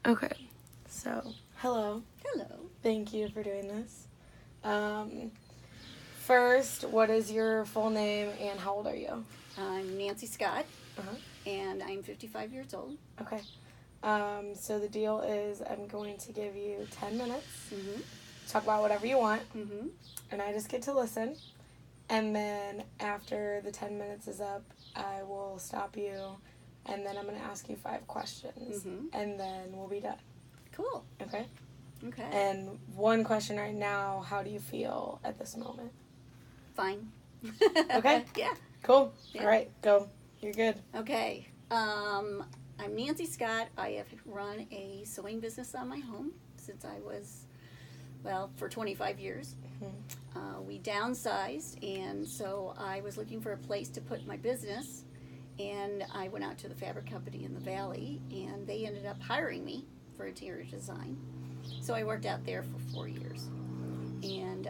Okay, so, hello. Hello. Thank you for doing this. First, what is your full name and how old are you? I'm Nancy Scott, Uh-huh. and I'm 55 years old. Okay. So the deal is I'm going to give you 10 minutes. Mm-hmm. Talk about whatever you want. Mm-hmm. And I just get to listen. And then after the 10 minutes is up, I will stop you. And then I'm going to ask you 5 questions. Mm-hmm. And then we'll be done. Cool. Okay? Okay. And one question right now, how do you feel at this moment? Fine. Okay. Yeah. Cool. Yeah. All right. Go. You're good. Okay. I'm Nancy Scott. I have run a sewing business on my home since I was, for 25 years. Mm-hmm. We downsized, and so I was looking for a place to put my business. And I went out to the fabric company in the valley, and they ended up hiring me for interior design. So I worked out there for 4 years. And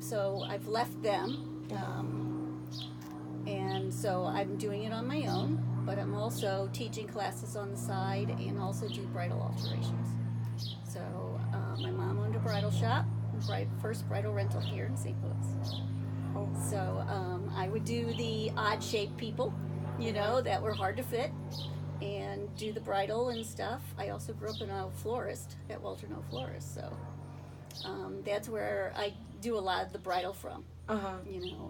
so I've left them. And so I'm doing it on my own, but I'm also teaching classes on the side and also do bridal alterations. So my mom owned a bridal shop, first bridal rental here in St. Louis. Oh. So I would do the odd-shaped people, that were hard to fit, and do the bridal and stuff. I also grew up in a florist at Walter No Florist, so that's where I do a lot of the bridal from. Uh-huh.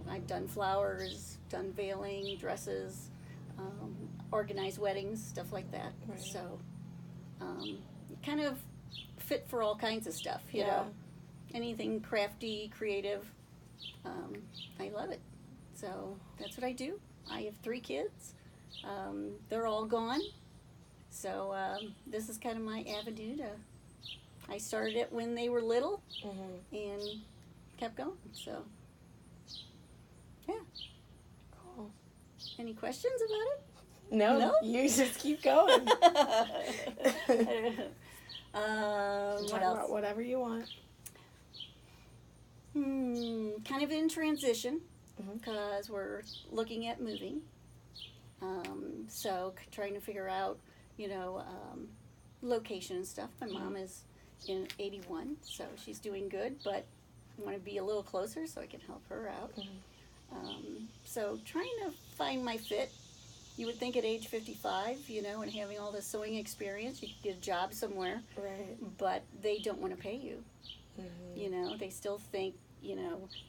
I've done flowers, done veiling, dresses, organized weddings, stuff like that. Right. So kind of fit for all kinds of stuff, you know. Anything crafty, creative, I love it. So that's what I do. I have 3 kids. They're all gone. So this is kind of my avenue I started it when they were little, Mm-hmm. and kept going. So, yeah. Cool. Any questions about it? No? You just keep going. What Talk else? about whatever you want. Kind of in transition Mm-hmm. because we're looking at moving. So trying to figure out, location and stuff. My mom is in 81, so she's doing good, but I want to be a little closer so I can help her out. Mm-hmm. So trying to find my fit. You would think at age 55, and having all this sewing experience, you could get a job somewhere, Right. but they don't want to pay you. Mm-hmm. They still think,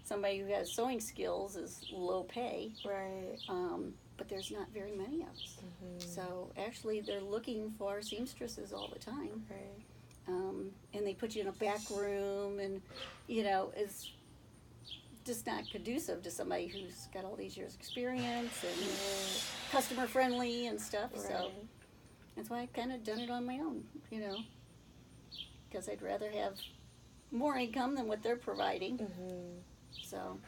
somebody who has sewing skills is low pay. Right. But there's not very many of us. Mm-hmm. So actually they're looking for seamstresses all the time. Right. And they put you in a back room and, it's just not conducive to somebody who's got all these years experience and customer friendly and stuff. Right. So that's why I've kind of done it on my own, because I'd rather have more income than what they're providing. Mm-hmm. So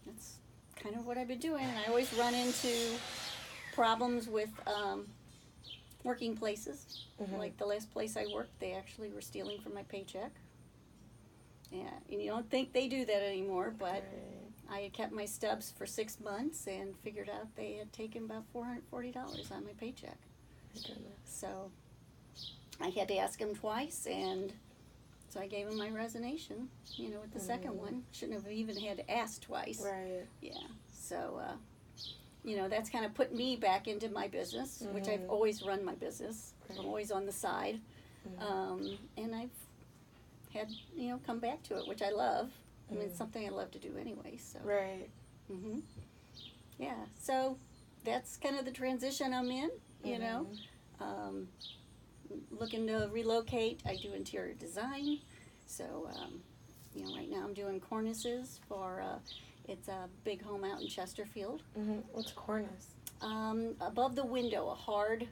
that's kind of what I've been doing. And I always run into problems with working places. Mm-hmm. Like the last place I worked, they actually were stealing from my paycheck. Yeah, and you don't think they do that anymore, but Right. I had kept my stubs for 6 months and figured out they had taken about $440 on my paycheck. My goodness. So I had to ask them twice, and so I gave them my resignation, with the second one. Shouldn't have even had to ask twice. Right. Yeah, so, that's kind of put me back into my business, which I've always run my business. Right. I'm always on the side. Mm-hmm. And I've had, come back to it, which I love. I mean, it's something I love to do anyway, so. Right. Mm-hmm. Yeah, so that's kind of the transition I'm in, looking to relocate. I do interior design, so, right now I'm doing cornices for, it's a big home out in Chesterfield. Mm-hmm. What's a cornice? Above the window, a hard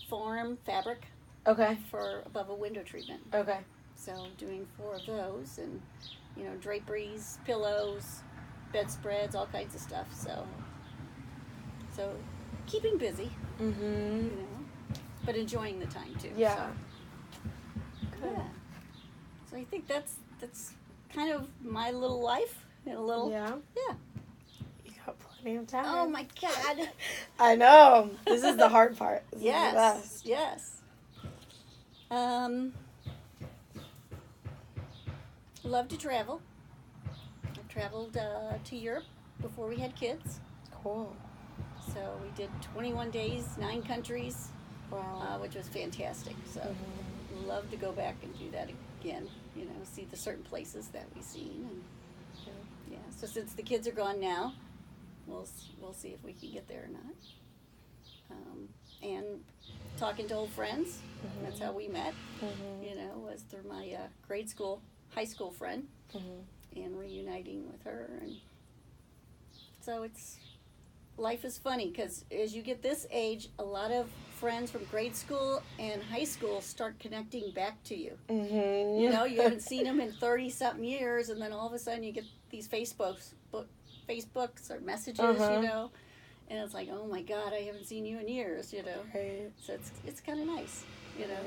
form fabric Okay. for above a window treatment. Okay. So I'm doing 4 of those, and draperies, pillows, bedspreads, all kinds of stuff. So keeping busy, Mm-hmm. but enjoying the time too. Yeah. So, yeah. So I think that's kind of my little life in a little. Yeah. Yeah. You got plenty of time. Oh my God. I know. This is the hard part. This is the Yes. best. Yes. Love to travel. I've traveled to Europe before we had kids. Cool. So we did 21 days, 9 countries, Wow. which was fantastic. So love to go back and do that again. You know, see the certain places that we've seen. And, yeah. So since the kids are gone now, we'll see if we can get there or not. And talking to old friends. That's how we met. You know, was through my high school friend, and reuniting with her. And so life is funny because as you get this age, a lot of friends from grade school and high school start connecting back to you. You know, you haven't seen them in 30-something years, and then all of a sudden you get these Facebooks or messages, you know, and it's like, oh my God, I haven't seen you in years, you know. Right. So it's kind of nice, you know.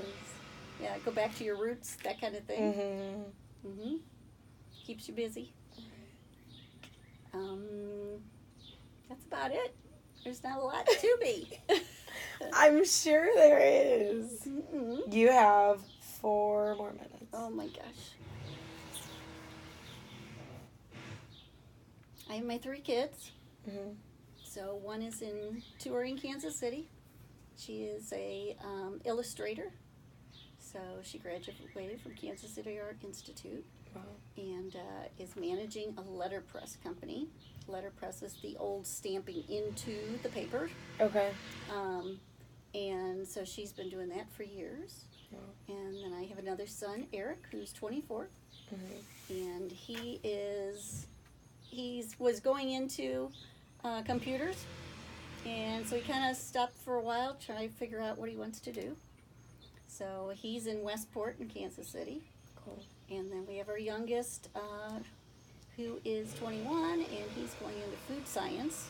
Yeah, go back to your roots, that kind of thing. Keeps you busy. That's about it. There's not a lot to be. I'm sure there is. You have 4 more minutes. Oh my gosh. I have my 3 kids. So one is touring Kansas City. She is a illustrator. So she graduated from Kansas City Art Institute. Wow. And is managing a letterpress company. Letterpress is the old stamping into the paper. Okay. And so she's been doing that for years. And then I have another son, Eric, who's 24. And he was going into computers. And so he kind of stopped for a while, trying to figure out what he wants to do. So he's in Westport in Kansas City. Cool. And then we have our youngest, who is 21, and he's going into food science.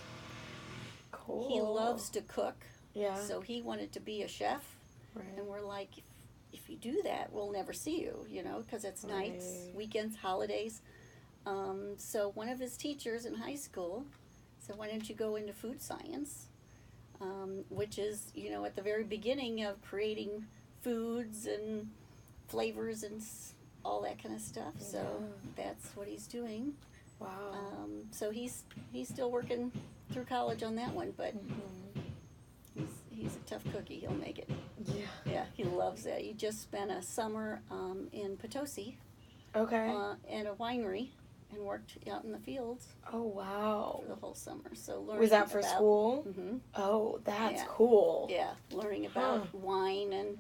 Cool. He loves to cook. Yeah. So he wanted to be a chef. Right. And we're like, if you do that, we'll never see you, you know, because it's nights, weekends, holidays. So one of his teachers in high school said, why don't you go into food science, which is, you know, at the very beginning of creating foods and flavors and all that kind of stuff. So that's what he's doing. Wow. So he's still working through college on that one, but he's a tough cookie. He'll make it. Yeah. Yeah, he loves that. He just spent a summer in Potosi. Okay. At a winery and worked out in the fields. Oh, wow. For the whole summer. So learning Was that for school? Oh, that's cool. Yeah, learning about wine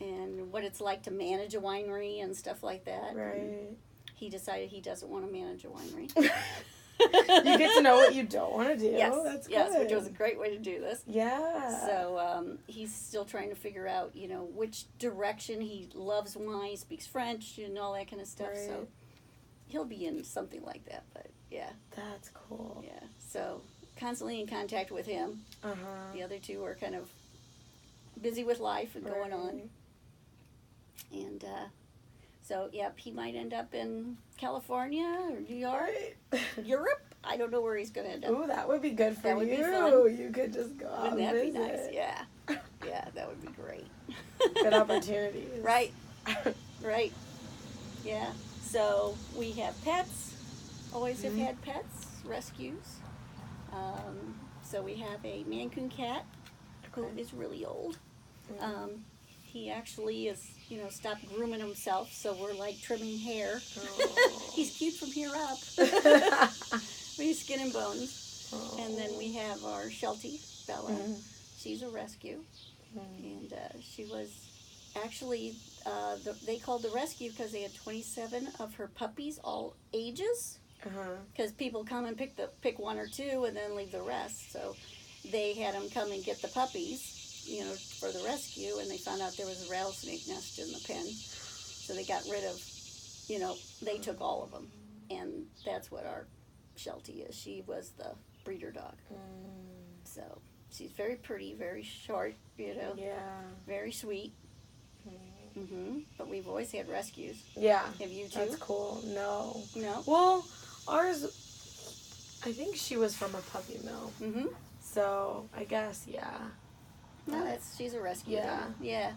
and what it's like to manage a winery and stuff like that. Right. And he decided he doesn't want to manage a winery. You get to know what you don't want to do. Yes, That's good. yes, which was a great way to do this. Yeah. So he's still trying to figure out, you know, which direction. He loves wine, speaks French, and all that kind of stuff. Right. So he'll be in something like that. But yeah. That's cool. Yeah. So constantly in contact with him. The other two are kind of busy with life and going on. And so, yep, he might end up in California or New York, Europe. I don't know where he's going to end up. Ooh, that would be good for That would you. be fun. You could just go out Wouldn't and that visit. be nice? Yeah. Yeah, that would be great. Good opportunities. Right. Right. Yeah. So we have pets. Always have had pets, rescues. So we have a Mancoon cat who is really old. He actually is, you know, stopped grooming himself, so we're like trimming hair. He's cute from here up. He's skin and bones. And then we have our Sheltie, Bella. She's a rescue. And she was actually, they called the rescue because they had 27 of her puppies, all ages. Because people come and pick 1 or 2 and then leave the rest. So they had them come and get the puppies, you know, for the rescue, and they found out there was a rattlesnake nest in the pen. So they got rid of, you know, they took all of them. And that's what our Sheltie is. She was the breeder dog. So she's very pretty, very short, you know. Yeah. Very sweet. But we've always had rescues. Yeah. Have you too? That's cool. No. No? Well, ours, I think she was from a puppy mill. So I guess, yeah. No, she's a rescue. Yeah. Yeah.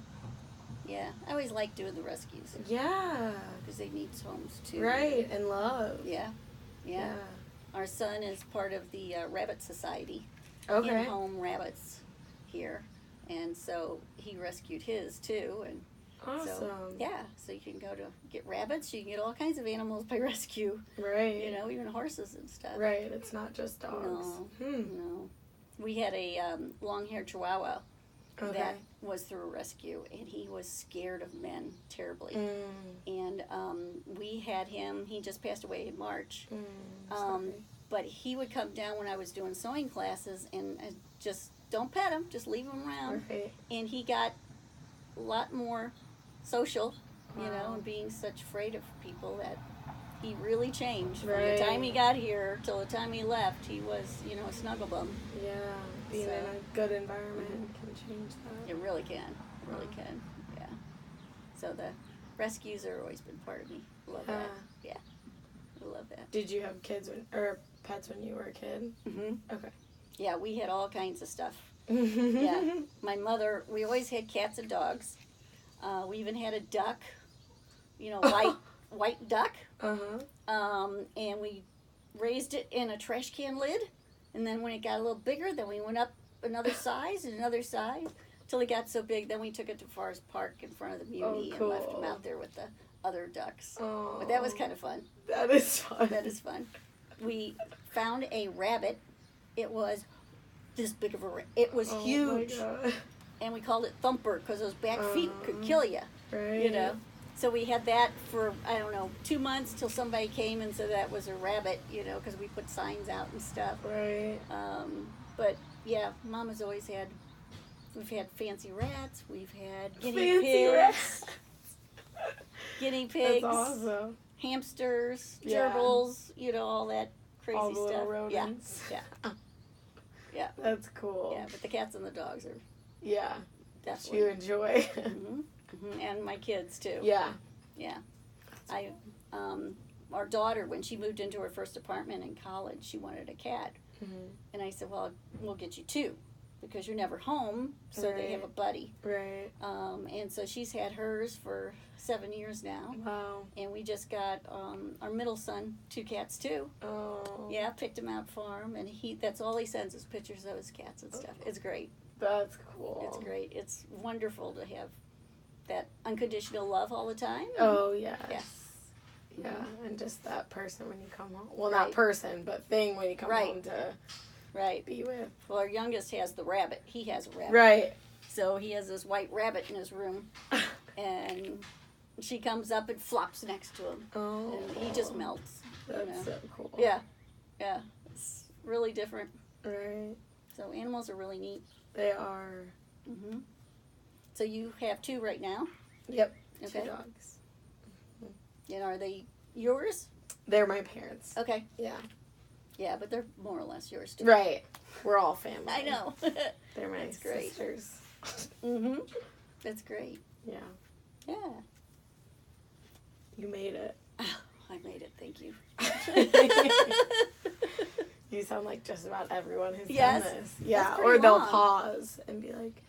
Yeah, I always like doing the rescues. Yeah. Because they need homes too. Right, and love. Yeah. Our son is part of the Rabbit Society. Okay. In-home rabbits here. And so he rescued his too. And Awesome. So you can go to get rabbits. You can get all kinds of animals by rescue. Right. Even horses and stuff. Right, it's not just dogs. No. We had a long-haired Chihuahua that was through a rescue, and he was scared of men terribly. And we had him, he just passed away in March. But he would come down when I was doing sewing classes, and just don't pet him, just leave him around. Right. And he got a lot more social, Wow. and being such afraid of people that he really changed. Right. From the time he got here till the time he left, he was, a snuggle bum. Yeah, being in a good environment can change that. It really can. Yeah. So the rescues have always been part of me. Love that. Yeah. I love that. Did you have pets when you were a kid? Mm-hmm. Okay. Yeah, we had all kinds of stuff. Yeah. My mother, we always had cats and dogs. We even had a duck, white duck. And we raised it in a trash can lid. And then when it got a little bigger, then we went up another size and another size till it got so big. Then we took it to Forest Park in front of the Muni and left him out there with the other ducks. Oh, But that was kind of fun. That is fun. That is fun. We found a rabbit. It was this big of a rabbit. It was huge. My God. And we called it Thumper because those back feet could kill you. Right. So we had that for, 2 months till somebody came and said that was a rabbit, because we put signs out and stuff. Right. But yeah, Mama's always we've had fancy rats, we've had guinea Fancy pigs. rats. Guinea pigs. That's awesome. Hamsters, Yeah. gerbils, all that crazy All the stuff. little rodents. Yeah. That's cool. Yeah, but the cats and the dogs are Yeah. definitely. You enjoy. And my kids too. Yeah. Yeah. Our daughter, when she moved into her first apartment in college, she wanted a cat. And I said, well, we'll get you two because you're never home, so they have a buddy. Right. And so she's had hers for 7 years now. Wow. And we just got our middle son 2 cats too. Oh. Yeah, picked him out for him, and that's all he sends is pictures of his cats and stuff. It's great. That's cool. It's great. It's wonderful to have that unconditional love all the time. Oh, yes. Yeah. Yeah, and just that person when you come home. Well, not person, but thing when you come home to be with. Well, our youngest has the rabbit. He has a rabbit. Right. So he has this white rabbit in his room, and she comes up and flops next to him. Oh. And he just melts. That's so cool. Yeah. It's really different. Right. So animals are really neat. They are. So you have 2 right now? Yep. Okay. 2 dogs. And are they yours? They're my parents. Okay. Yeah. Yeah, but they're more or less yours too. Right. We're all family. I know. They're my That's great. sisters. That's great. Yeah. Yeah. You made it. Oh, I made it. Thank you. You sound like just about everyone who's Yes. done this. Yeah. That's Or pretty they'll long. pause and be like,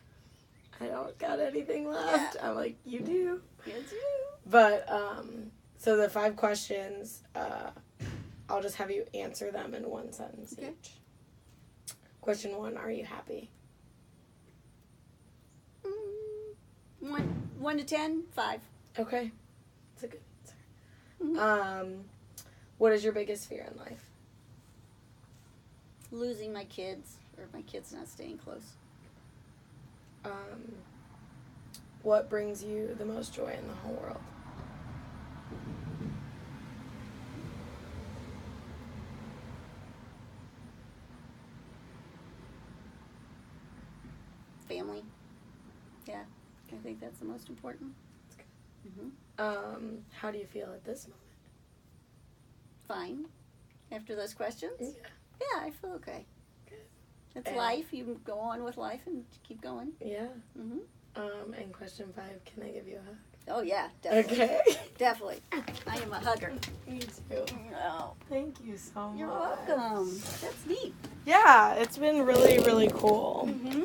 I don't got anything left. I'm like, you do. Yes, you. But, so the 5 questions, I'll just have you answer them in 1 sentence each. Question 1, are you happy? 1 to 10, 5. Okay. That's a good answer. What is your biggest fear in life? Losing my kids, or my kids not staying close. What brings you the most joy in the whole world? Family. Yeah, I think that's the most important. How do you feel at this moment? Fine. After those questions? Yeah. Yeah, I feel okay. Good. It's And- life. You go on with life and keep going. Yeah. Mm-hmm. And question 5, can I give you a hug? Oh, yeah, definitely. Okay. Definitely. I am a hugger. Me too. Oh, Thank you so much. you're welcome. That's neat. Yeah, it's been really, really cool. Mm-hmm.